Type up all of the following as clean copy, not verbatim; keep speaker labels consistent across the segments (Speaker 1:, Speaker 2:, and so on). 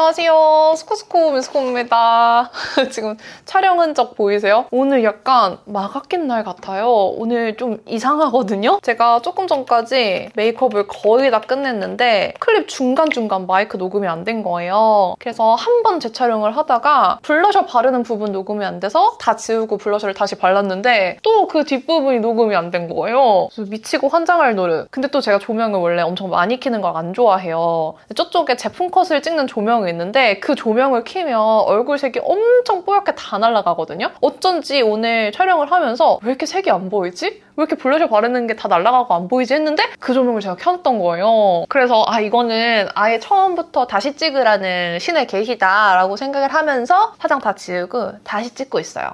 Speaker 1: 안녕하세요. 스코스코 미스코입니다. 지금 촬영 흔적 보이세요? 오늘 약간 마감낀 날 같아요. 오늘 좀 이상하거든요? 제가 조금 전까지 메이크업을 거의 다 끝냈는데 클립 중간중간 마이크 녹음이 안 된 거예요. 그래서 한 번 재촬영을 하다가 블러셔 바르는 부분 녹음이 안 돼서 다 지우고 블러셔를 다시 발랐는데 또 그 뒷부분이 녹음이 안 된 거예요. 그래서 미치고 환장할 노릇. 근데 또 제가 조명을 원래 엄청 많이 켜는 걸 안 좋아해요. 저쪽에 제품 컷을 찍는 조명이 있는데 그 조명을 켜면 얼굴색이 엄청 뽀얗게 다 날아가거든요? 어쩐지 오늘 촬영을 하면서 왜 이렇게 색이 안 보이지? 왜 이렇게 블러셔 바르는 게 다 날아가고 안 보이지 했는데 그 조명을 제가 켜놨던 거예요. 그래서 이거는 아예 처음부터 다시 찍으라는 신의 계시다라고 생각을 하면서 화장 다 지우고 다시 찍고 있어요.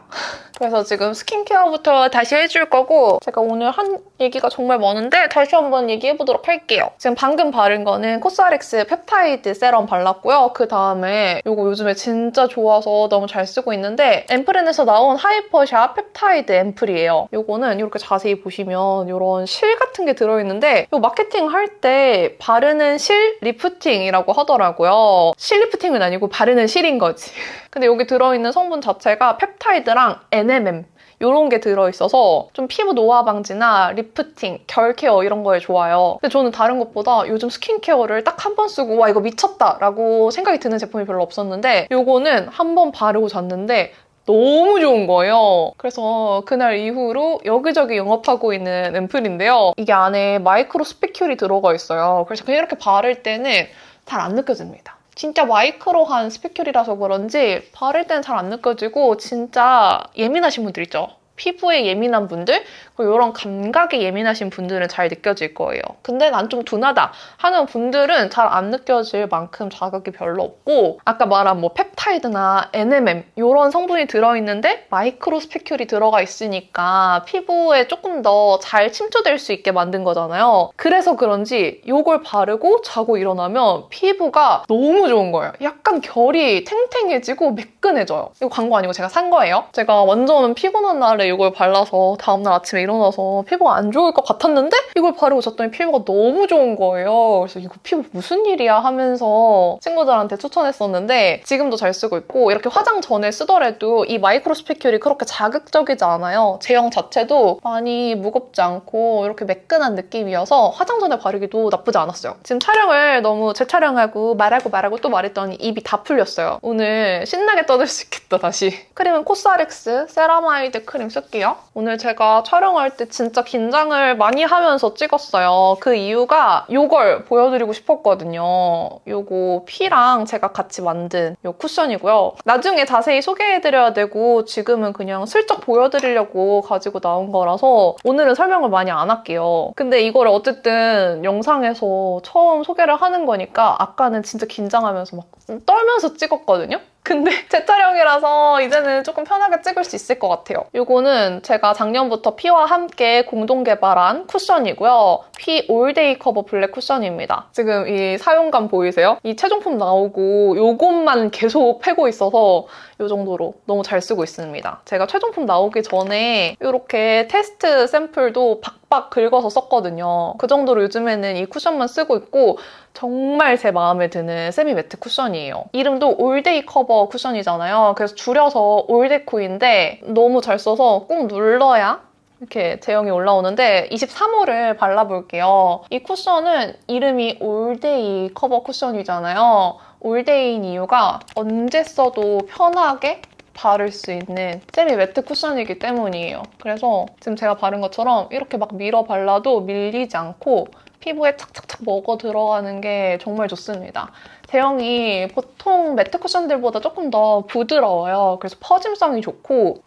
Speaker 1: 그래서 지금 스킨케어부터 다시 해줄 거고 제가 오늘 한 얘기가 정말 많은데 다시 한번 얘기해보도록 할게요. 지금 방금 바른 거는 코스알엑스 펩타이드 세럼 발랐고요. 그 다음에 이거 요즘에 진짜 좋아서 너무 잘 쓰고 있는데 앰플앤에서 나온 하이퍼샵 펩타이드 앰플이에요. 이거는 이렇게 자세히 보시면 이런 실 같은 게 들어있는데 이 마케팅 할 때 바르는 실 리프팅이라고 하더라고요. 실 리프팅은 아니고 바르는 실인 거지. 근데 여기 들어있는 성분 자체가 펩타이드랑 NMM 이런 게 들어있어서 좀 피부 노화 방지나 리프팅, 결 케어 이런 거에 좋아요. 근데 저는 다른 것보다 요즘 스킨케어를 딱 한 번 쓰고 와 이거 미쳤다 라고 생각이 드는 제품이 별로 없었는데 이거는 한 번 바르고 잤는데 너무 좋은 거예요. 그래서 그날 이후로 여기저기 영업하고 있는 앰플인데요. 이게 안에 마이크로 스피큘이 들어가 있어요. 그래서 그냥 이렇게 바를 때는 잘 안 느껴집니다. 진짜 마이크로한 스피큘이라서 그런지 바를 때는 잘 안 느껴지고 진짜 예민하신 분들 있죠? 피부에 예민한 분들? 그리고 이런 감각에 예민하신 분들은 잘 느껴질 거예요. 근데 난 좀 둔하다 하는 분들은 잘 안 느껴질 만큼 자극이 별로 없고 아까 말한 뭐 펩타이드나 NMM 이런 성분이 들어있는데 마이크로 스피큘이 들어가 있으니까 피부에 조금 더 잘 침투될 수 있게 만든 거잖아요. 그래서 그런지 이걸 바르고 자고 일어나면 피부가 너무 좋은 거예요. 약간 결이 탱탱해지고 매끈해져요. 이거 광고 아니고 제가 산 거예요. 제가 완전 피곤한 날에 이걸 발라서 다음날 아침에 일어나서 피부가 안 좋을 것 같았는데 이걸 바르고 잤더니 피부가 너무 좋은 거예요. 그래서 이거 피부 무슨 일이야 하면서 친구들한테 추천했었는데 지금도 잘 쓰고 있고 이렇게 화장 전에 쓰더라도 이 마이크로 스피큘이 그렇게 자극적이지 않아요. 제형 자체도 많이 무겁지 않고 이렇게 매끈한 느낌이어서 화장 전에 바르기도 나쁘지 않았어요. 지금 촬영을 너무 재촬영하고 말하고 또 말했더니 입이 다 풀렸어요. 오늘 신나게 떠들 수 있겠다 다시. 크림은 코스알엑스 세라마이드 크림 쓸게요. 오늘 제가 촬영할 때 진짜 긴장을 많이 하면서 찍었어요. 그 이유가 이걸 보여드리고 싶었거든요. 이거 P랑 제가 같이 만든 이 쿠션이고요. 나중에 자세히 소개해드려야 되고 지금은 그냥 슬쩍 보여드리려고 가지고 나온 거라서 오늘은 설명을 많이 안 할게요. 근데 이거를 어쨌든 영상에서 처음 소개를 하는 거니까 아까는 진짜 긴장하면서 막 떨면서 찍었거든요. 근데 재촬영이라서 이제는 조금 편하게 찍을 수 있을 것 같아요. 이거는 제가 작년부터 P와 함께 공동 개발한 쿠션이고요. P 올데이 커버 블랙 쿠션입니다. 지금 이 사용감 보이세요? 이 최종품 나오고 이것만 계속 패고 있어서 이 정도로 너무 잘 쓰고 있습니다. 제가 최종품 나오기 전에 이렇게 테스트 샘플도 박박 긁어서 썼거든요. 그 정도로 요즘에는 이 쿠션만 쓰고 있고 정말 제 마음에 드는 세미 매트 쿠션이에요. 이름도 올데이 커버 쿠션이잖아요. 그래서 줄여서 올데코인데 너무 잘 써서 꾹 눌러야 이렇게 제형이 올라오는데 23호를 발라볼게요. 이 쿠션은 이름이 올데이 커버 쿠션이잖아요. 올데이인 이유가 언제 써도 편하게 바를 수 있는 세미 매트 쿠션이기 때문이에요. 그래서 지금 제가 바른 것처럼 이렇게 막 밀어 발라도 밀리지 않고 피부에 착착착 먹어 들어가는 게 정말 좋습니다. 제형이 보통 매트 쿠션들보다 조금 더 부드러워요. 그래서 퍼짐성이 좋고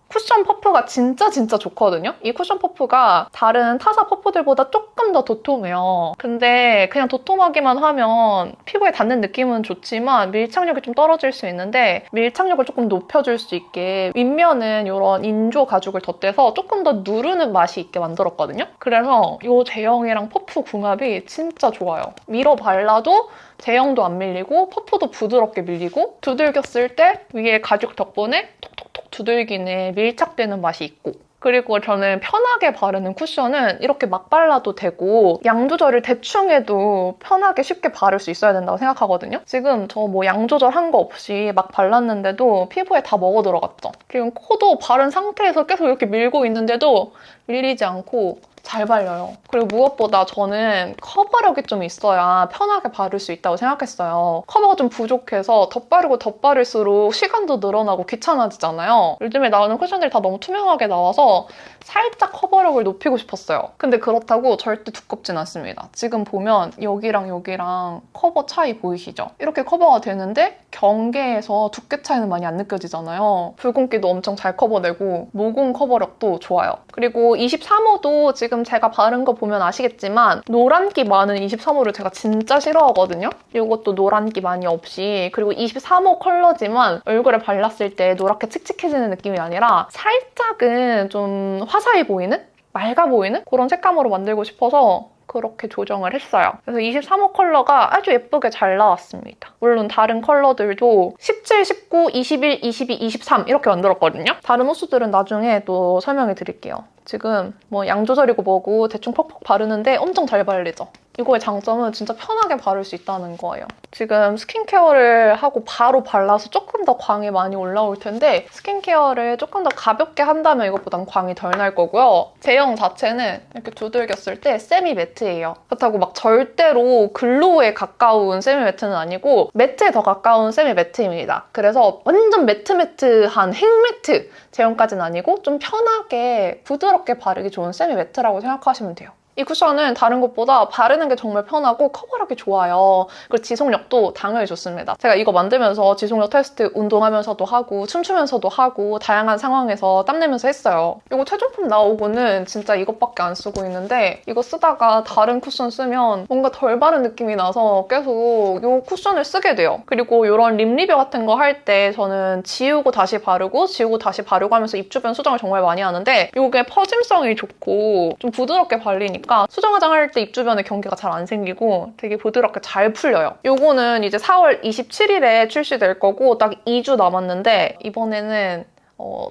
Speaker 1: 쿠션 퍼프가 진짜 좋거든요? 이 쿠션 퍼프가 다른 타사 퍼프들보다 조금 더 도톰해요. 근데 그냥 도톰하기만 하면 피부에 닿는 느낌은 좋지만 밀착력이 좀 떨어질 수 있는데 밀착력을 조금 높여줄 수 있게 윗면은 이런 인조 가죽을 덧대서 조금 더 누르는 맛이 있게 만들었거든요? 그래서 이 제형이랑 퍼프 궁합이 진짜 좋아요. 밀어 발라도 제형도 안 밀리고 퍼프도 부드럽게 밀리고 두들겼을 때 위에 가죽 덕분에 톡톡톡 두들기는 밀착되는 맛이 있고 그리고 저는 편하게 바르는 쿠션은 이렇게 막 발라도 되고 양 조절을 대충 해도 편하게 쉽게 바를 수 있어야 된다고 생각하거든요. 지금 저 뭐 양 조절한 거 없이 막 발랐는데도 피부에 다 먹어 들어갔죠. 지금 코도 바른 상태에서 계속 이렇게 밀고 있는데도 밀리지 않고 잘 발려요. 그리고 무엇보다 저는 커버력이 좀 있어야 편하게 바를 수 있다고 생각했어요. 커버가 좀 부족해서 덧바르고 덧바를수록 시간도 늘어나고 귀찮아지잖아요. 요즘에 나오는 쿠션들이 다 너무 투명하게 나와서 살짝 커버력을 높이고 싶었어요. 근데 그렇다고 절대 두껍진 않습니다. 지금 보면 여기랑 여기랑 커버 차이 보이시죠? 이렇게 커버가 되는데 경계에서 두께 차이는 많이 안 느껴지잖아요. 붉은기도 엄청 잘 커버되고 모공 커버력도 좋아요. 그리고 23호도 지금 제가 바른 거 보면 아시겠지만 노란기 많은 23호를 제가 진짜 싫어하거든요. 이것도 노란기 많이 없이 그리고 23호 컬러지만 얼굴에 발랐을 때 노랗게 칙칙해지는 느낌이 아니라 살짝은 좀 화사해 보이는? 맑아 보이는? 그런 색감으로 만들고 싶어서 그렇게 조정을 했어요. 그래서 23호 컬러가 아주 예쁘게 잘 나왔습니다. 물론 다른 컬러들도 17, 19, 21, 22, 23 이렇게 만들었거든요. 다른 호수들은 나중에 또 설명해 드릴게요. 지금 뭐 양 조절이고 뭐고 대충 퍽퍽 바르는데 엄청 잘 발리죠? 이거의 장점은 진짜 편하게 바를 수 있다는 거예요. 지금 스킨케어를 하고 바로 발라서 조금 더 광이 많이 올라올 텐데 스킨케어를 조금 더 가볍게 한다면 이것보단 광이 덜 날 거고요. 제형 자체는 이렇게 두들겼을 때 세미 매트예요. 그렇다고 막 절대로 글로우에 가까운 세미 매트는 아니고 매트에 더 가까운 세미 매트입니다. 그래서 완전 매트한 핵매트 제형까지는 아니고 좀 편하게 부드럽게 바르기 좋은 세미 매트라고 생각하시면 돼요. 이 쿠션은 다른 것보다 바르는 게 정말 편하고 커버력이 좋아요. 그리고 지속력도 당연히 좋습니다. 제가 이거 만들면서 지속력 테스트 운동하면서도 하고 춤추면서도 하고 다양한 상황에서 땀내면서 했어요. 이거 최종품 나오고는 진짜 이것밖에 안 쓰고 있는데 이거 쓰다가 다른 쿠션 쓰면 뭔가 덜 바른 느낌이 나서 계속 이 쿠션을 쓰게 돼요. 그리고 이런 립 리뷰 같은 거 할 때 저는 지우고 다시 바르고 지우고 다시 바르고 하면서 입 주변 수정을 정말 많이 하는데 이게 퍼짐성이 좋고 좀 부드럽게 발리니까 수정 화장할 때 입 주변에 경계가 잘 안 생기고 되게 부드럽게 잘 풀려요. 요거는 이제 4월 27일에 출시될 거고 딱 2주 남았는데 이번에는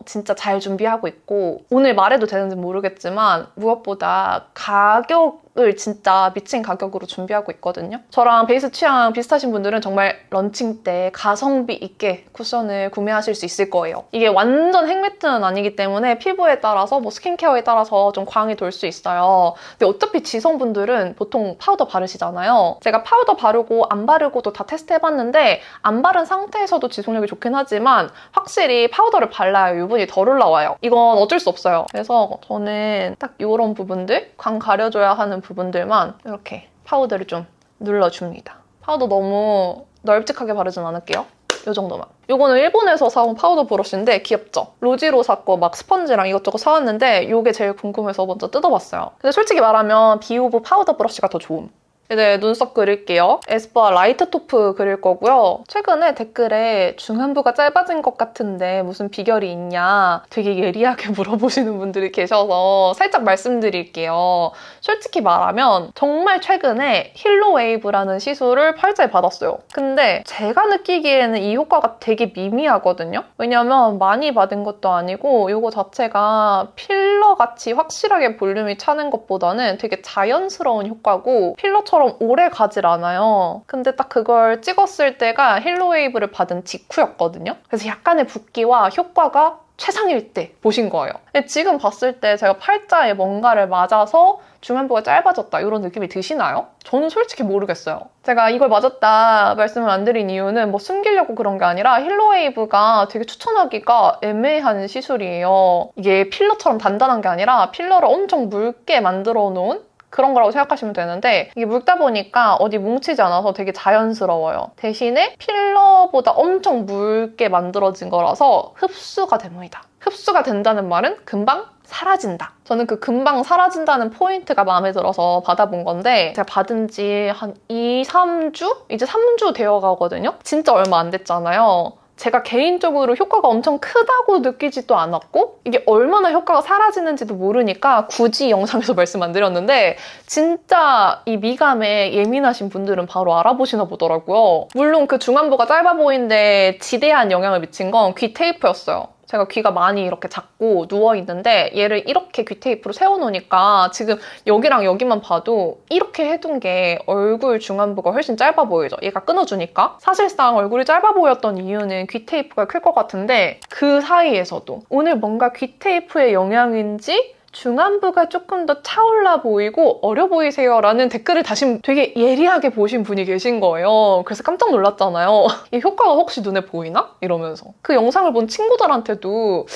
Speaker 1: 진짜 잘 준비하고 있고 오늘 말해도 되는지 모르겠지만 무엇보다 가격을 진짜 미친 가격으로 준비하고 있거든요. 저랑 베이스 취향 비슷하신 분들은 정말 런칭 때 가성비 있게 쿠션을 구매하실 수 있을 거예요. 이게 완전 핵매트는 아니기 때문에 피부에 따라서 뭐 스킨케어에 따라서 좀 광이 돌 수 있어요. 근데 어차피 지성분들은 보통 파우더 바르시잖아요. 제가 파우더 바르고 안 바르고도 다 테스트해봤는데 안 바른 상태에서도 지속력이 좋긴 하지만 확실히 파우더를 발라야 유분이 덜 올라와요. 이건 어쩔 수 없어요. 그래서 저는 딱 이런 부분들, 광 가려줘야 하는 부분들만 이렇게 파우더를 좀 눌러줍니다. 파우더 너무 널찍하게 바르진 않을게요. 이 정도만. 이거는 일본에서 사온 파우더 브러쉬인데 귀엽죠? 로지로 샀고 막 스펀지랑 이것저것 사왔는데 이게 제일 궁금해서 먼저 뜯어봤어요. 근데 솔직히 말하면 비오브 파우더 브러쉬가 더 좋음. 이제 눈썹 그릴게요. 에스쁘아 라이트 토프 그릴 거고요. 최근에 댓글에 중안부가 짧아진 것 같은데 무슨 비결이 있냐 되게 예리하게 물어보시는 분들이 계셔서 살짝 말씀드릴게요. 솔직히 말하면 정말 최근에 힐로웨이브라는 시술을 팔자에 받았어요. 근데 제가 느끼기에는 이 효과가 되게 미미하거든요. 왜냐면 많이 받은 것도 아니고 이거 자체가 필러같이 확실하게 볼륨이 차는 것보다는 되게 자연스러운 효과고 필러처럼 오래 가질 않아요. 근데 딱 그걸 찍었을 때가 힐로웨이브를 받은 직후였거든요. 그래서 약간의 붓기와 효과가 최상일 때 보신 거예요. 근데 지금 봤을 때 제가 팔자에 뭔가를 맞아서 중안부가 짧아졌다 이런 느낌이 드시나요? 저는 솔직히 모르겠어요. 제가 이걸 맞았다 말씀을 안 드린 이유는 뭐 숨기려고 그런 게 아니라 힐로웨이브가 되게 추천하기가 애매한 시술이에요. 이게 필러처럼 단단한 게 아니라 필러를 엄청 묽게 만들어 놓은 그런 거라고 생각하시면 되는데 이게 묽다 보니까 어디 뭉치지 않아서 되게 자연스러워요. 대신에 필러보다 엄청 묽게 만들어진 거라서 흡수가 됩니다. 흡수가 된다는 말은 금방 사라진다. 저는 그 금방 사라진다는 포인트가 마음에 들어서 받아본 건데 제가 받은 지 한 2, 3주? 이제 3주 되어 가거든요? 진짜 얼마 안 됐잖아요. 제가 개인적으로 효과가 엄청 크다고 느끼지도 않았고 이게 얼마나 효과가 사라지는지도 모르니까 굳이 영상에서 말씀 안 드렸는데 진짜 이 미감에 예민하신 분들은 바로 알아보시나 보더라고요. 물론 그 중안부가 짧아 보이는데 지대한 영향을 미친 건 귀 테이프였어요. 제가 귀가 많이 이렇게 작고 누워있는데 얘를 이렇게 귀 테이프로 세워놓으니까 지금 여기랑 여기만 봐도 이렇게 해둔 게 얼굴 중안부가 훨씬 짧아 보이죠? 얘가 끊어주니까. 사실상 얼굴이 짧아 보였던 이유는 귀 테이프가 클 것 같은데 그 사이에서도 오늘 뭔가 귀 테이프의 영향인지 중안부가 조금 더 차올라 보이고 어려 보이세요 라는 댓글을 다시 되게 예리하게 보신 분이 계신 거예요. 그래서 깜짝 놀랐잖아요. 이 효과가 혹시 눈에 보이나? 이러면서. 그 영상을 본 친구들한테도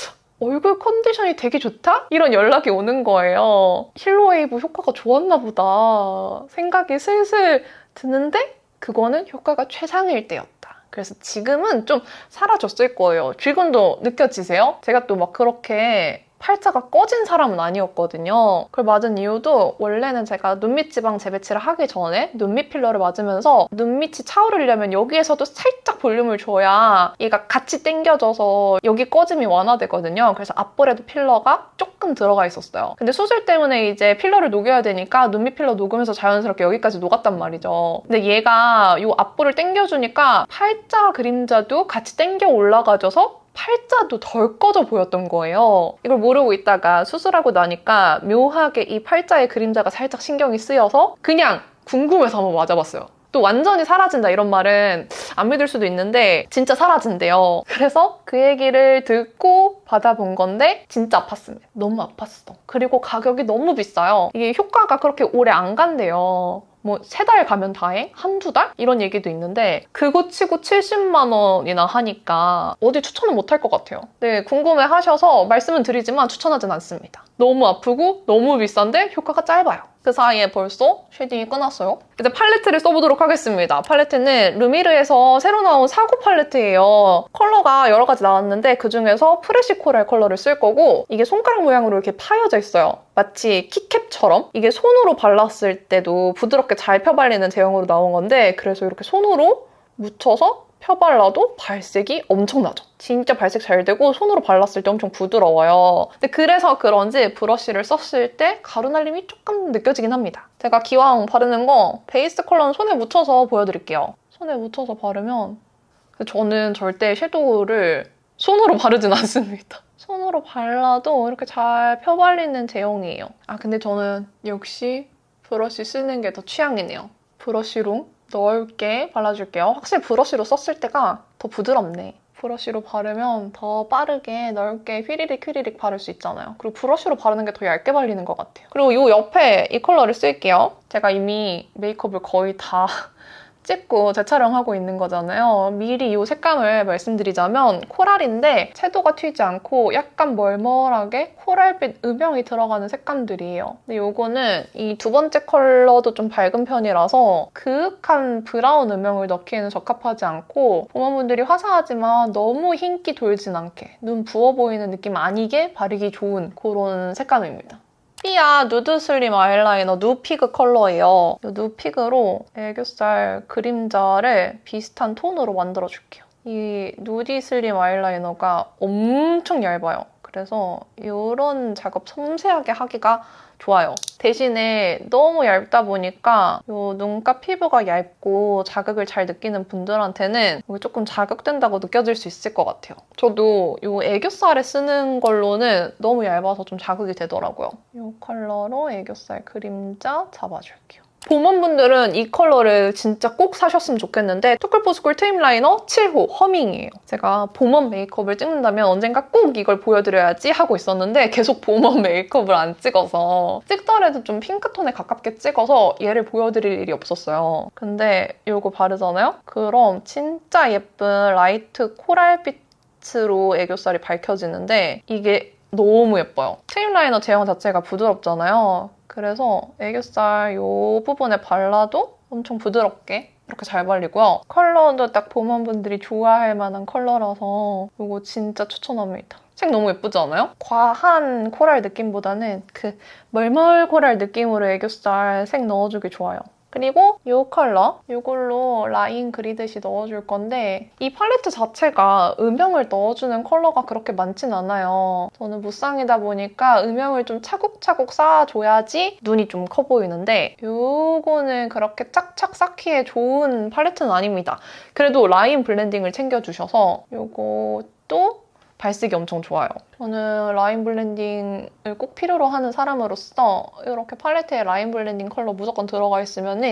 Speaker 1: 얼굴 컨디션이 되게 좋다? 이런 연락이 오는 거예요. 힐러웨이브 효과가 좋았나 보다 생각이 슬슬 드는데 그거는 효과가 최상일 때였다. 그래서 지금은 좀 사라졌을 거예요. 지금도 느껴지세요? 제가 또 막 그렇게 팔자가 꺼진 사람은 아니었거든요. 그걸 맞은 이유도 원래는 제가 눈밑 지방 재배치를 하기 전에 눈밑 필러를 맞으면서 눈밑이 차오르려면 여기에서도 살짝 볼륨을 줘야 얘가 같이 당겨져서 여기 꺼짐이 완화되거든요. 그래서 앞볼에도 필러가 조금 들어가 있었어요. 근데 수술 때문에 이제 필러를 녹여야 되니까 눈밑 필러 녹으면서 자연스럽게 여기까지 녹았단 말이죠. 근데 얘가 이 앞볼을 당겨주니까 팔자 그림자도 같이 당겨 올라가져서 팔자도 덜 꺼져 보였던 거예요. 이걸 모르고 있다가 수술하고 나니까 묘하게 이 팔자의 그림자가 살짝 신경이 쓰여서 그냥 궁금해서 한번 맞아봤어요. 또 완전히 사라진다 이런 말은 안 믿을 수도 있는데 진짜 사라진대요. 그래서 그 얘기를 듣고 받아본 건데 진짜 아팠습니다. 너무 아팠어. 그리고 가격이 너무 비싸요. 이게 효과가 그렇게 오래 안 간대요. 뭐 3달 가면 다행? 한두 달? 이런 얘기도 있는데 그거 치고 70만 원이나 하니까 어디 추천은 못 할 것 같아요. 네, 궁금해 하셔서 말씀은 드리지만 추천하진 않습니다. 너무 아프고 너무 비싼데 효과가 짧아요. 그 사이에 벌써 쉐딩이 끝났어요. 이제 팔레트를 써보도록 하겠습니다. 팔레트는 루미르에서 새로 나온 사고 팔레트예요. 컬러가 여러 가지 나왔는데 그중에서 프레시 코랄 컬러를 쓸 거고 이게 손가락 모양으로 이렇게 파여져 있어요. 마치 키캡처럼. 이게 손으로 발랐을 때도 부드럽게 잘 펴발리는 제형으로 나온 건데 그래서 이렇게 손으로 묻혀서 펴발라도 발색이 엄청나죠. 진짜 발색 잘 되고 손으로 발랐을 때 엄청 부드러워요. 근데 그래서 그런지 브러쉬를 썼을 때 가루 날림이 조금 느껴지긴 합니다. 제가 기왕 바르는 거 베이스 컬러는 손에 묻혀서 보여드릴게요. 손에 묻혀서 바르면 저는 절대 섀도우를 손으로 바르진 않습니다. 손으로 발라도 이렇게 잘 펴발리는 제형이에요. 아 근데 저는 역시 브러쉬 쓰는 게 더 취향이네요. 브러쉬로 넓게 발라줄게요. 확실히 브러쉬로 썼을 때가 더 부드럽네. 브러쉬로 바르면 더 빠르게 넓게 휘리릭 바를 수 있잖아요. 그리고 브러쉬로 바르는 게 더 얇게 발리는 것 같아요. 그리고 이 옆에 이 컬러를 쓸게요. 제가 이미 메이크업을 거의 다 찍고 재촬영하고 있는 거잖아요. 미리 이 색감을 말씀드리자면 코랄인데 채도가 튀지 않고 약간 멀멀하게 코랄빛 음영이 들어가는 색감들이에요. 근데 이거는 이 두 번째 컬러도 좀 밝은 편이라서 그윽한 브라운 음영을 넣기에는 적합하지 않고 봄원분들이 화사하지만 너무 흰기 돌진 않게 눈 부어 보이는 느낌 아니게 바르기 좋은 그런 색감입니다. 삐아 누드 슬림 아이라이너 누피그 컬러예요. 이 누피그로 애교살 그림자를 비슷한 톤으로 만들어줄게요. 이 누디 슬림 아이라이너가 엄청 얇아요. 그래서 이런 작업 섬세하게 하기가 좋아요. 대신에 너무 얇다 보니까 이 눈가 피부가 얇고 자극을 잘 느끼는 분들한테는 이게 조금 자극된다고 느껴질 수 있을 것 같아요. 저도 이 애교살에 쓰는 걸로는 너무 얇아서 좀 자극이 되더라고요. 이 컬러로 애교살 그림자 잡아줄게요. 봄원분들은 이 컬러를 진짜 꼭 사셨으면 좋겠는데 투쿨포스쿨 트임 라이너 7호 허밍이에요. 제가 봄원 메이크업을 찍는다면 언젠가 꼭 이걸 보여드려야지 하고 있었는데 계속 봄원 메이크업을 안 찍어서 찍더라도 좀 핑크톤에 가깝게 찍어서 얘를 보여드릴 일이 없었어요. 근데 이거 바르잖아요? 그럼 진짜 예쁜 라이트 코랄빛으로 애교살이 밝혀지는데 이게 너무 예뻐요. 트임 라이너 제형 자체가 부드럽잖아요. 그래서 애교살 이 부분에 발라도 엄청 부드럽게 이렇게 잘 발리고요. 컬러도 딱 봄원분들이 좋아할 만한 컬러라서 이거 진짜 추천합니다. 색 너무 예쁘지 않아요? 과한 코랄 느낌보다는 그 멀멀 코랄 느낌으로 애교살 색 넣어주기 좋아요. 그리고 이 컬러, 이걸로 라인 그리듯이 넣어줄 건데 이 팔레트 자체가 음영을 넣어주는 컬러가 그렇게 많진 않아요. 저는 무쌍이다 보니까 음영을 좀 차곡차곡 쌓아줘야지 눈이 좀 커 보이는데 이거는 그렇게 짝짝 쌓기에 좋은 팔레트는 아닙니다. 그래도 라인 블렌딩을 챙겨주셔서 이것도 발색이 엄청 좋아요. 저는 라인 블렌딩을 꼭 필요로 하는 사람으로서 이렇게 팔레트에 라인 블렌딩 컬러 무조건 들어가 있으면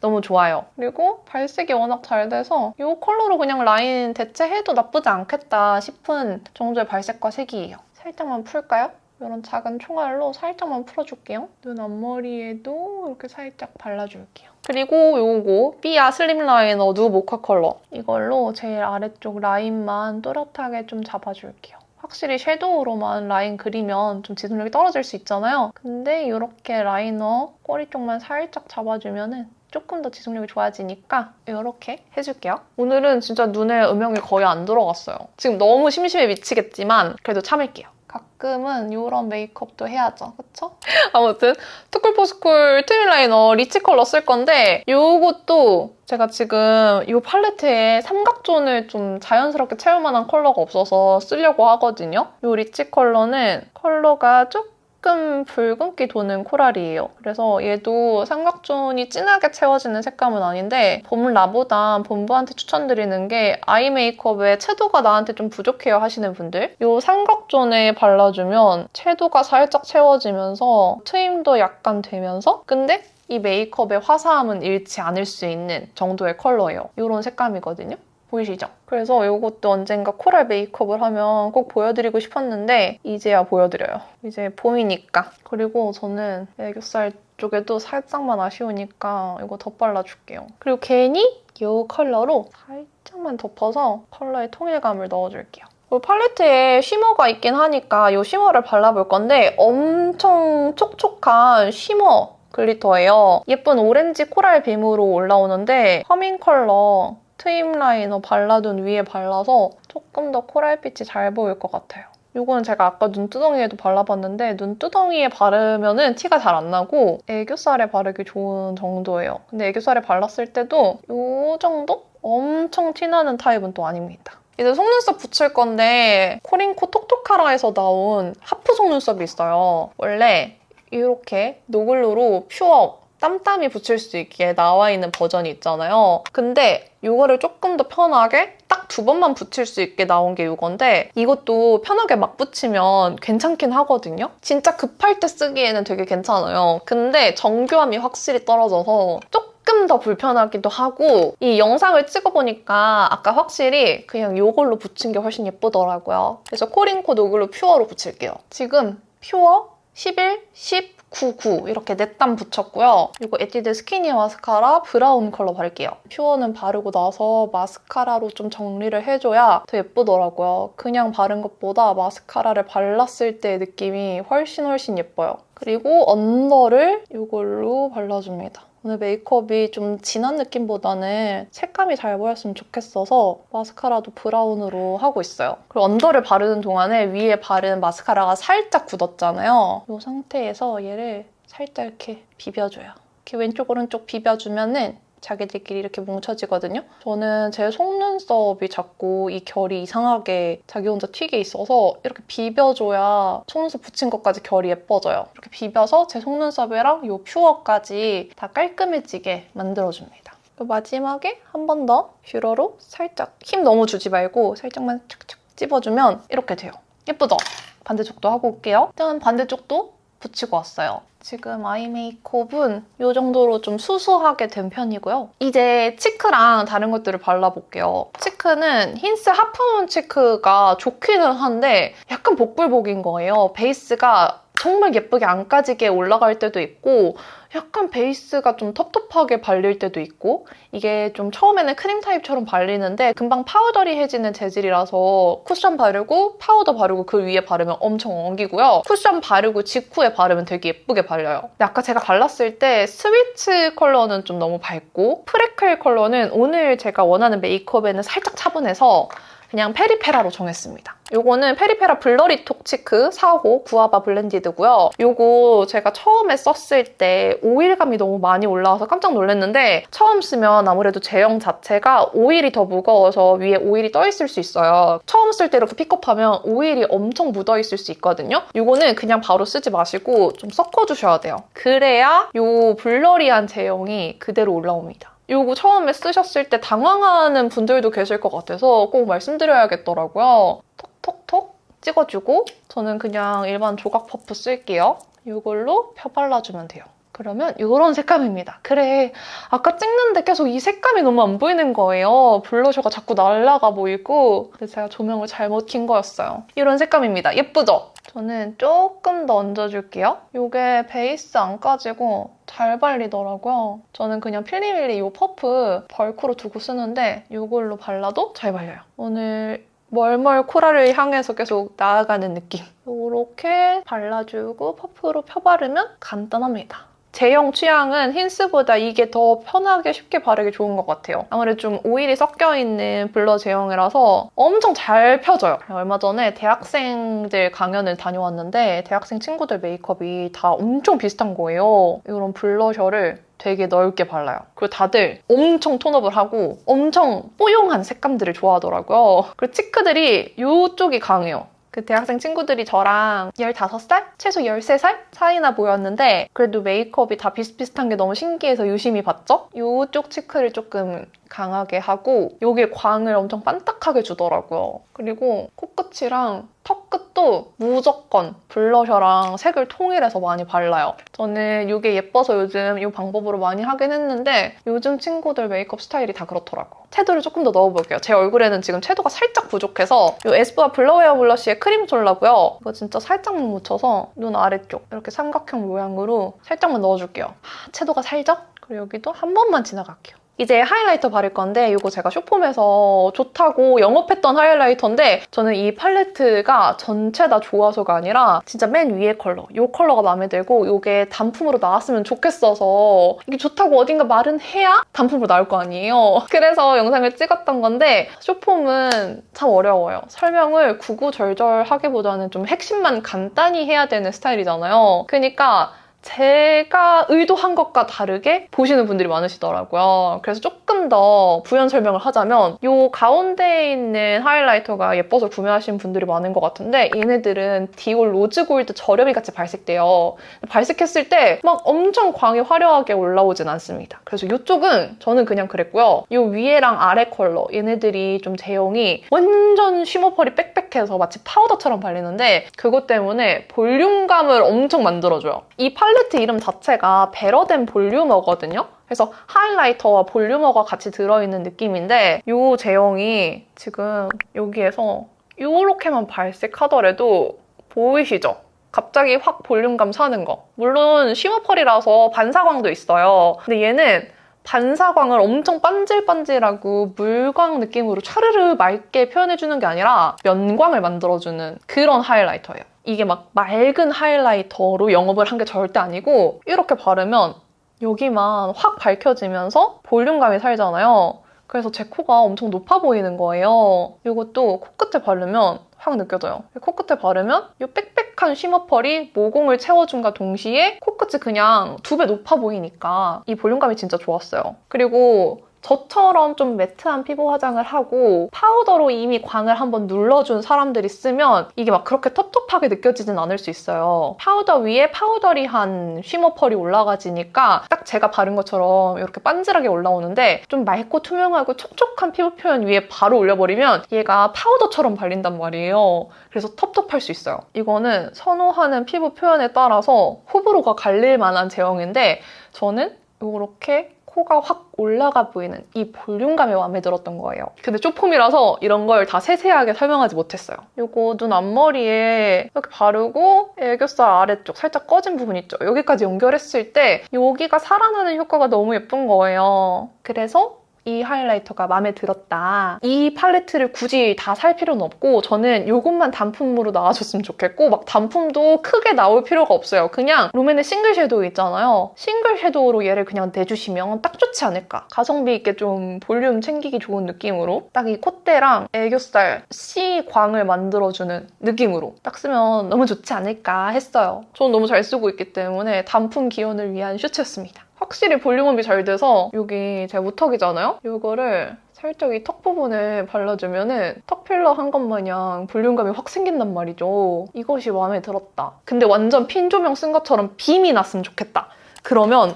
Speaker 1: 너무 좋아요. 그리고 발색이 워낙 잘 돼서 이 컬러로 그냥 라인 대체해도 나쁘지 않겠다 싶은 정도의 발색과 색이에요. 살짝만 풀까요? 이런 작은 총알로 살짝만 풀어줄게요. 눈 앞머리에도 이렇게 살짝 발라줄게요. 그리고 요거 삐아 슬림 라이너 누 모카 컬러. 이걸로 제일 아래쪽 라인만 또렷하게 좀 잡아줄게요. 확실히 섀도우로만 라인 그리면 좀 지속력이 떨어질 수 있잖아요. 근데 이렇게 라이너 꼬리 쪽만 살짝 잡아주면 조금 더 지속력이 좋아지니까 이렇게 해줄게요. 오늘은 진짜 눈에 음영이 거의 안 들어갔어요. 지금 너무 심심해 미치겠지만 그래도 참을게요. 가끔은 이런 메이크업도 해야죠. 그쵸? 아무튼 투쿨포스쿨 트윈 라이너 리치 컬러 쓸 건데 이것도 제가 지금 이 팔레트에 삼각존을 좀 자연스럽게 채울 만한 컬러가 없어서 쓰려고 하거든요. 이 리치 컬러는 컬러가 조금 붉은기 도는 코랄이에요. 그래서 얘도 삼각존이 진하게 채워지는 색감은 아닌데 봄라보다 본부한테 추천드리는 게 아이 메이크업에 채도가 나한테 좀 부족해요 하시는 분들 이 삼각존에 발라주면 채도가 살짝 채워지면서 트임도 약간 되면서 근데 이 메이크업의 화사함은 잃지 않을 수 있는 정도의 컬러예요. 이런 색감이거든요. 보이시죠? 그래서 이것도 언젠가 코랄 메이크업을 하면 꼭 보여드리고 싶었는데 이제야 보여드려요. 이제 봄이니까. 그리고 저는 애교살 쪽에도 살짝만 아쉬우니까 이거 덧발라줄게요. 그리고 괜히 이 컬러로 살짝만 덮어서 컬러의 통일감을 넣어줄게요. 팔레트에 쉬머가 있긴 하니까 이 쉬머를 발라볼 건데 엄청 촉촉한 쉬머 글리터예요. 예쁜 오렌지 코랄 빔으로 올라오는데 허밍 컬러 트임 라이너 발라둔 위에 발라서 조금 더 코랄빛이 잘 보일 것 같아요. 이거는 제가 아까 눈두덩이에도 발라봤는데 눈두덩이에 바르면 티가 잘 안 나고 애교살에 바르기 좋은 정도예요. 근데 애교살에 발랐을 때도 이 정도? 엄청 티나는 타입은 또 아닙니다. 이제 속눈썹 붙일 건데 코링코 톡톡하라에서 나온 하프 속눈썹이 있어요. 원래 이렇게 노글로로 퓨어 땀땀이 붙일 수 있게 나와 있는 버전이 있잖아요. 근데 이거를 조금 더 편하게 딱 2번만 붙일 수 있게 나온 게 이건데 이것도 편하게 막 붙이면 괜찮긴 하거든요. 진짜 급할 때 쓰기에는 되게 괜찮아요. 근데 정교함이 확실히 떨어져서 조금 더 불편하기도 하고 이 영상을 찍어보니까 아까 확실히 그냥 이걸로 붙인 게 훨씬 예쁘더라고요. 그래서 코링코 노글로 퓨어로 붙일게요. 지금 퓨어 11, 10, 99 이렇게 4땀 붙였고요. 이거 에뛰드 스키니 마스카라 브라운 컬러 바를게요. 퓨어는 바르고 나서 마스카라로 좀 정리를 해줘야 더 예쁘더라고요. 그냥 바른 것보다 마스카라를 발랐을 때의 느낌이 훨씬 예뻐요. 그리고 언더를 이걸로 발라줍니다. 오늘 메이크업이 좀 진한 느낌보다는 색감이 잘 보였으면 좋겠어서 마스카라도 브라운으로 하고 있어요. 그리고 언더를 바르는 동안에 위에 바른 마스카라가 살짝 굳었잖아요. 이 상태에서 얘를 살짝 이렇게 비벼줘요. 이렇게 왼쪽 오른쪽 비벼주면은 자기들끼리 이렇게 뭉쳐지거든요. 저는 제 속눈썹이 자꾸 이 결이 이상하게 자기 혼자 튀게 있어서 이렇게 비벼줘야 속눈썹 붙인 것까지 결이 예뻐져요. 이렇게 비벼서 제 속눈썹이랑 이 퓨어까지 다 깔끔해지게 만들어줍니다. 마지막에 한 번 더 뷰러로 살짝 힘 너무 주지 말고 살짝만 착착 찝어주면 이렇게 돼요. 예쁘죠? 반대쪽도 하고 올게요. 일단 반대쪽도 붙이고 왔어요. 지금 아이 메이크업은 이 정도로 좀 수수하게 된 편이고요. 이제 치크랑 다른 것들을 발라볼게요. 치크는 힌스 하프문 치크가 좋기는 한데 약간 복불복인 거예요. 베이스가 정말 예쁘게 안 까지게 올라갈 때도 있고 약간 베이스가 좀 텁텁하게 발릴 때도 있고 이게 좀 처음에는 크림 타입처럼 발리는데 금방 파우더리해지는 재질이라서 쿠션 바르고 파우더 바르고 그 위에 바르면 엄청 엉기고요. 쿠션 바르고 직후에 바르면 되게 예쁘게 발려요. 근데 아까 제가 발랐을 때 스위치 컬러는 좀 너무 밝고 프레클 컬러는 오늘 제가 원하는 메이크업에는 살짝 차분해서 그냥 페리페라로 정했습니다. 요거는 페리페라 블러리 톡 치크 4호 구아바 블렌디드고요. 요거 제가 처음에 썼을 때 오일감이 너무 많이 올라와서 깜짝 놀랐는데 처음 쓰면 아무래도 제형 자체가 오일이 더 무거워서 위에 오일이 떠있을 수 있어요. 처음 쓸 때 이렇게 픽업하면 오일이 엄청 묻어있을 수 있거든요. 요거는 그냥 바로 쓰지 마시고 좀 섞어주셔야 돼요. 그래야 요 블러리한 제형이 그대로 올라옵니다. 이거 처음에 쓰셨을 때 당황하는 분들도 계실 것 같아서 꼭 말씀드려야겠더라고요. 톡톡톡 찍어주고 저는 그냥 일반 조각 퍼프 쓸게요. 이걸로 펴 발라주면 돼요. 그러면 이런 색감입니다. 그래, 아까 찍는데 계속 이 색감이 너무 안 보이는 거예요. 블러셔가 자꾸 날아가 보이고 그래서 제가 조명을 잘못 킨 거였어요. 이런 색감입니다. 예쁘죠? 저는 조금 더 얹어줄게요. 이게 베이스 안 까지고 잘 발리더라고요. 저는 그냥 필리밀리 이 퍼프 벌크로 두고 쓰는데 이걸로 발라도 잘 발려요. 오늘 멀멀 코랄을 향해서 계속 나아가는 느낌. 이렇게 발라주고 퍼프로 펴바르면 간단합니다. 제형 취향은 힌스보다 이게 더 편하게 쉽게 바르기 좋은 것 같아요. 아무래도 좀 오일이 섞여있는 블러 제형이라서 엄청 잘 펴져요. 얼마 전에 대학생들 강연을 다녀왔는데 대학생 친구들 메이크업이 다 엄청 비슷한 거예요. 이런 블러셔를 되게 넓게 발라요. 그리고 다들 엄청 톤업을 하고 엄청 뽀용한 색감들을 좋아하더라고요. 그리고 치크들이 이쪽이 강해요. 그 대학생 친구들이 저랑 15살? 최소 13살? 차이나 보였는데 그래도 메이크업이 다 비슷비슷한 게 너무 신기해서 유심히 봤죠? 이쪽 치크를 조금 강하게 하고 여기에 광을 엄청 반딱하게 주더라고요. 그리고 코끝이랑 턱끝도 무조건 블러셔랑 색을 통일해서 많이 발라요. 저는 이게 예뻐서 요즘 이 방법으로 많이 하긴 했는데 요즘 친구들 메이크업 스타일이 다 그렇더라고요. 채도를 조금 더 넣어볼게요. 제 얼굴에는 지금 채도가 살짝 부족해서 이 에스쁘아 블러웨어 블러쉬의 크림 솔라고요. 이거 진짜 살짝만 묻혀서 눈 아래쪽 이렇게 삼각형 모양으로 살짝만 넣어줄게요. 채도가 살죠? 그리고 여기도 한 번만 지나갈게요. 이제 하이라이터 바를 건데 이거 제가 쇼폼에서 좋다고 영업했던 하이라이터인데 저는 이 팔레트가 전체 다 좋아서가 아니라 진짜 맨 위에 컬러, 이 컬러가 마음에 들고 이게 단품으로 나왔으면 좋겠어서 이게 좋다고 어딘가 말은 해야 단품으로 나올 거 아니에요. 그래서 영상을 찍었던 건데 쇼폼은 참 어려워요. 설명을 구구절절 하기보다는 좀 핵심만 간단히 해야 되는 스타일이잖아요. 그러니까 제가 의도한 것과 다르게 보시는 분들이 많으시더라고요. 그래서 조금 더 부연 설명을 하자면 이 가운데에 있는 하이라이터가 예뻐서 구매하신 분들이 많은 것 같은데 얘네들은 디올 로즈 골드 저렴이 같이 발색돼요. 발색했을 때 막 엄청 광이 화려하게 올라오진 않습니다. 그래서 이쪽은 저는 그냥 그랬고요. 이 위에랑 아래 컬러 얘네들이 좀 제형이 완전 쉬머펄이 빽빽해서 마치 파우더처럼 발리는데 그것 때문에 볼륨감을 엄청 만들어줘요. 이 팔레트 이름 자체가 베러덴 볼륨어거든요. 그래서 하이라이터와 볼륨어가 같이 들어있는 느낌인데 이 제형이 지금 여기에서 이렇게만 발색하더라도 보이시죠? 갑자기 확 볼륨감 사는 거. 물론 쉬머펄이라서 반사광도 있어요. 근데 얘는 반사광을 엄청 반질반질하고 물광 느낌으로 차르르 맑게 표현해주는 게 아니라 면광을 만들어주는 그런 하이라이터예요. 이게 막 맑은 하이라이터로 영업을 한 게 절대 아니고 이렇게 바르면 여기만 확 밝혀지면서 볼륨감이 살잖아요. 그래서 제 코가 엄청 높아 보이는 거예요. 이것도 코끝에 바르면 확 느껴져요. 코끝에 바르면 이 빽빽한 쉬머펄이 모공을 채워준과 동시에 코끝이 그냥 2배 높아 보이니까 이 볼륨감이 진짜 좋았어요. 그리고 저처럼 좀 매트한 피부 화장을 하고 파우더로 이미 광을 한번 눌러준 사람들이 쓰면 이게 막 그렇게 텁텁하게 느껴지진 않을 수 있어요. 파우더 위에 파우더리한 쉬머펄이 올라가지니까 딱 제가 바른 것처럼 이렇게 반질하게 올라오는데 좀 맑고 투명하고 촉촉한 피부 표현 위에 바로 올려버리면 얘가 파우더처럼 발린단 말이에요. 그래서 텁텁할 수 있어요. 이거는 선호하는 피부 표현에 따라서 호불호가 갈릴 만한 제형인데 저는 이렇게 코가 확 올라가 보이는 이 볼륨감이 마음에 들었던 거예요. 근데 쪼폼이라서 이런 걸 다 세세하게 설명하지 못했어요. 이거 눈 앞머리에 이렇게 바르고 애교살 아래쪽 살짝 꺼진 부분 있죠? 여기까지 연결했을 때 여기가 살아나는 효과가 너무 예쁜 거예요. 그래서 이 하이라이터가 마음에 들었다. 이 팔레트를 굳이 다 살 필요는 없고 저는 이것만 단품으로 나와줬으면 좋겠고 막 단품도 크게 나올 필요가 없어요. 그냥 롬앤의 싱글 섀도우 있잖아요. 싱글 섀도우로 얘를 그냥 내주시면 딱 좋지 않을까. 가성비 있게 좀 볼륨 챙기기 좋은 느낌으로 딱 이 콧대랑 애교살 C 광을 만들어주는 느낌으로 딱 쓰면 너무 좋지 않을까 했어요. 저는 너무 잘 쓰고 있기 때문에 단품 기원을 위한 슈트였습니다. 확실히 볼륨업이 잘 돼서 여기 제 무턱이잖아요? 이거를 살짝 이 턱 부분에 발라주면은 턱 필러 한 것 마냥 볼륨감이 확 생긴단 말이죠. 이것이 마음에 들었다. 근데 완전 핀 조명 쓴 것처럼 빔이 났으면 좋겠다. 그러면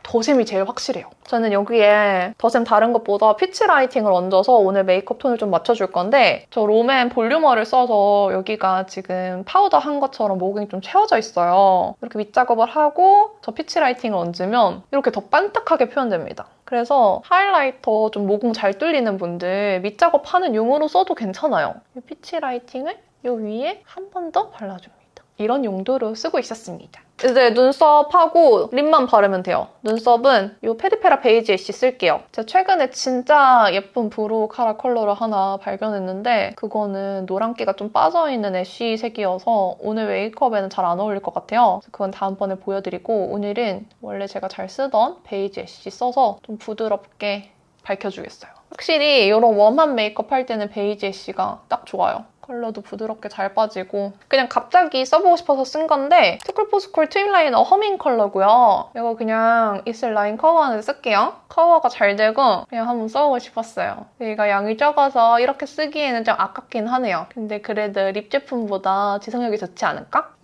Speaker 1: 더샘이 제일 확실해요. 저는 여기에 더샘 다른 것보다 피치 라이팅을 얹어서 오늘 메이크업 톤을 좀 맞춰줄 건데 저 롬앤 볼륨어를 써서 여기가 지금 파우더 한 것처럼 모공이 좀 채워져 있어요. 이렇게 밑작업을 하고 저 피치 라이팅을 얹으면 이렇게 더 반짝하게 표현됩니다. 그래서 하이라이터 좀 모공 잘 뚫리는 분들 밑작업하는 용으로 써도 괜찮아요. 이 피치 라이팅을 이 위에 한 번 더 발라줍니다. 이런 용도로 쓰고 있었습니다. 이제 눈썹하고 립만 바르면 돼요. 눈썹은 이 페리페라 베이지 애쉬 쓸게요. 제가 최근에 진짜 예쁜 브로우 카라 컬러를 하나 발견했는데 그거는 노란기가 좀 빠져있는 애쉬 색이어서 오늘 메이크업에는 잘 안 어울릴 것 같아요. 그래서 그건 다음번에 보여드리고 오늘은 원래 제가 잘 쓰던 베이지 애쉬 써서 좀 부드럽게 밝혀주겠어요. 확실히 이런 웜한 메이크업 할 때는 베이지 애쉬가 딱 좋아요. 컬러도 부드럽게 잘 빠지고 그냥 갑자기 써보고 싶어서 쓴 건데 투쿨포스쿨 트윈 라이너 허밍 컬러고요. 이거 그냥 입술 라인 커버하는 데 쓸게요. 커버가 잘 되고 그냥 한번 써보고 싶었어요. 얘가 양이 적어서 이렇게 쓰기에는 좀 아깝긴 하네요. 근데 그래도 립 제품보다 지속력이 좋지 않을까?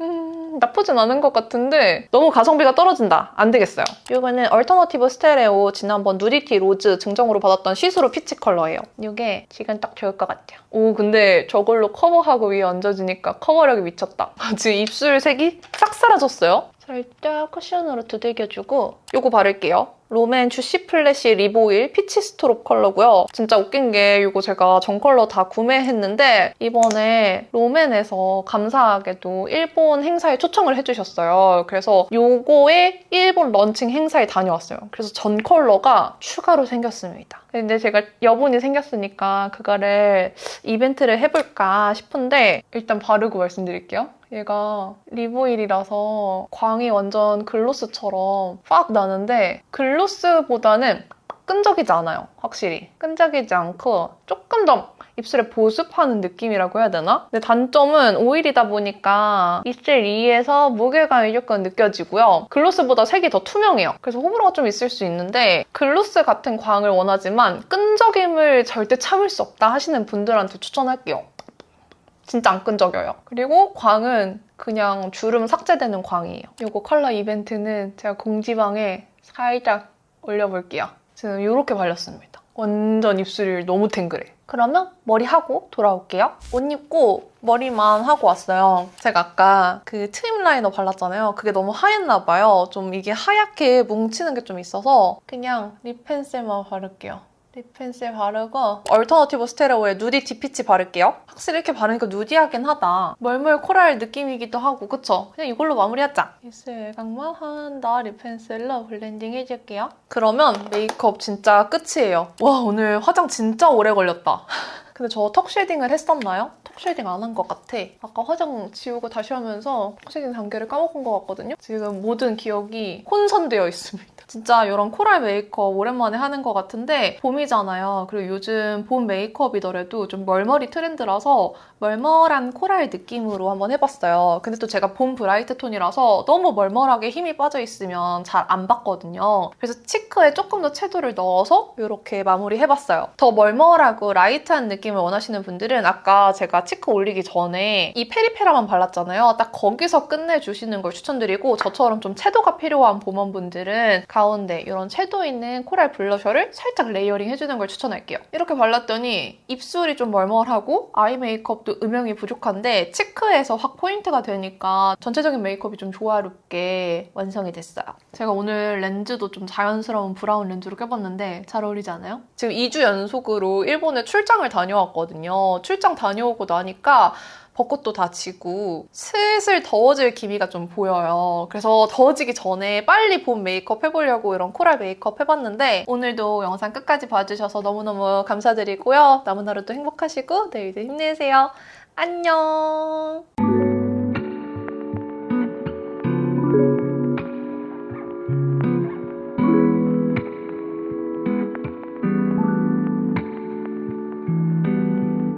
Speaker 1: 나쁘진 않은 것 같은데 너무 가성비가 떨어진다. 안 되겠어요. 이거는 얼터너티브 스테레오 지난번 누디티 로즈 증정으로 받았던 시스루 피치 컬러예요. 이게 지금 딱 좋을 것 같아요. 오 근데 저걸로 커버하고 위에 얹어주니까 커버력이 미쳤다. 지금 입술 색이 싹 사라졌어요. 살짝 쿠션으로 두들겨주고 이거 바를게요. 롬앤 주시 플래시 립 오일 피치 스트롭 컬러고요. 진짜 웃긴 게 이거 제가 전 컬러 다 구매했는데 이번에 롬앤에서 감사하게도 일본 행사에 초청을 해주셨어요. 그래서 요거의 일본 런칭 행사에 다녀왔어요. 그래서 전 컬러가 추가로 생겼습니다. 근데 제가 여분이 생겼으니까 그거를 이벤트를 해볼까 싶은데 일단 바르고 말씀드릴게요. 얘가 립 오일이라서 광이 완전 글로스처럼 팍 나는데 글로스보다는 끈적이지 않아요. 확실히. 끈적이지 않고 조금 더 입술에 보습하는 느낌이라고 해야 되나? 근데 단점은 오일이다 보니까 입술 위에서 무게감이 조금 느껴지고요. 글로스보다 색이 더 투명해요. 그래서 호불호가 좀 있을 수 있는데 글로스 같은 광을 원하지만 끈적임을 절대 참을 수 없다 하시는 분들한테 추천할게요. 진짜 안 끈적여요. 그리고 광은 그냥 주름 삭제되는 광이에요. 이거 컬러 이벤트는 제가 공지방에 살짝 올려볼게요. 지금 이렇게 발렸습니다. 완전 입술이 너무 탱글해. 그러면 머리하고 돌아올게요. 옷 입고 머리만 하고 왔어요. 제가 아까 그 트림 라이너 발랐잖아요. 그게 너무 하얗나 봐요. 좀 이게 하얗게 뭉치는 게 좀 있어서 그냥 립 펜슬만 바를게요. 립 펜슬 바르고 얼터너티브 스테레오의 누디티 피치 바를게요. 확실히 이렇게 바르니까 누디하긴 하다. 멀멀 코랄 느낌이기도 하고 그쵸? 그냥 이걸로 마무리하자. 입술 외곽만 한다. 립 펜슬로 블렌딩 해줄게요. 그러면 메이크업 진짜 끝이에요. 와 오늘 화장 진짜 오래 걸렸다. 근데 저 턱 쉐딩을 했었나요? 턱 쉐딩 안 한 것 같아. 아까 화장 지우고 다시 하면서 턱 쉐딩 단계를 까먹은 것 같거든요? 지금 모든 기억이 혼선되어 있습니다. 진짜 이런 코랄 메이크업 오랜만에 하는 것 같은데 봄이잖아요. 그리고 요즘 봄 메이크업이더라도 좀 멀멀이 트렌드라서 멀멀한 코랄 느낌으로 한번 해봤어요. 근데 또 제가 봄 브라이트 톤이라서 너무 멀멀하게 힘이 빠져있으면 잘 안 받거든요. 그래서 치크에 조금 더 채도를 넣어서 이렇게 마무리해봤어요. 더 멀멀하고 라이트한 느낌을 원하시는 분들은 아까 제가 치크 올리기 전에 이 페리페라만 발랐잖아요. 딱 거기서 끝내주시는 걸 추천드리고 저처럼 좀 채도가 필요한 봄원분들은 가운데 이런 채도 있는 코랄 블러셔를 살짝 레이어링 해주는 걸 추천할게요. 이렇게 발랐더니 입술이 좀 멀멀하고 아이 메이크업도 음영이 부족한데 치크에서 확 포인트가 되니까 전체적인 메이크업이 좀 조화롭게 완성이 됐어요. 제가 오늘 렌즈도 좀 자연스러운 브라운 렌즈로 껴봤는데 잘 어울리지 않아요? 지금 2주 연속으로 일본에 출장을 다녀왔거든요. 출장 다녀오고 나니까 벚꽃도 다 지고 슬슬 더워질 기미가 좀 보여요. 그래서 더워지기 전에 빨리 봄 메이크업 해보려고 이런 코랄 메이크업 해봤는데 오늘도 영상 끝까지 봐주셔서 너무너무 감사드리고요. 남은 하루도 행복하시고 내일도 힘내세요. 안녕!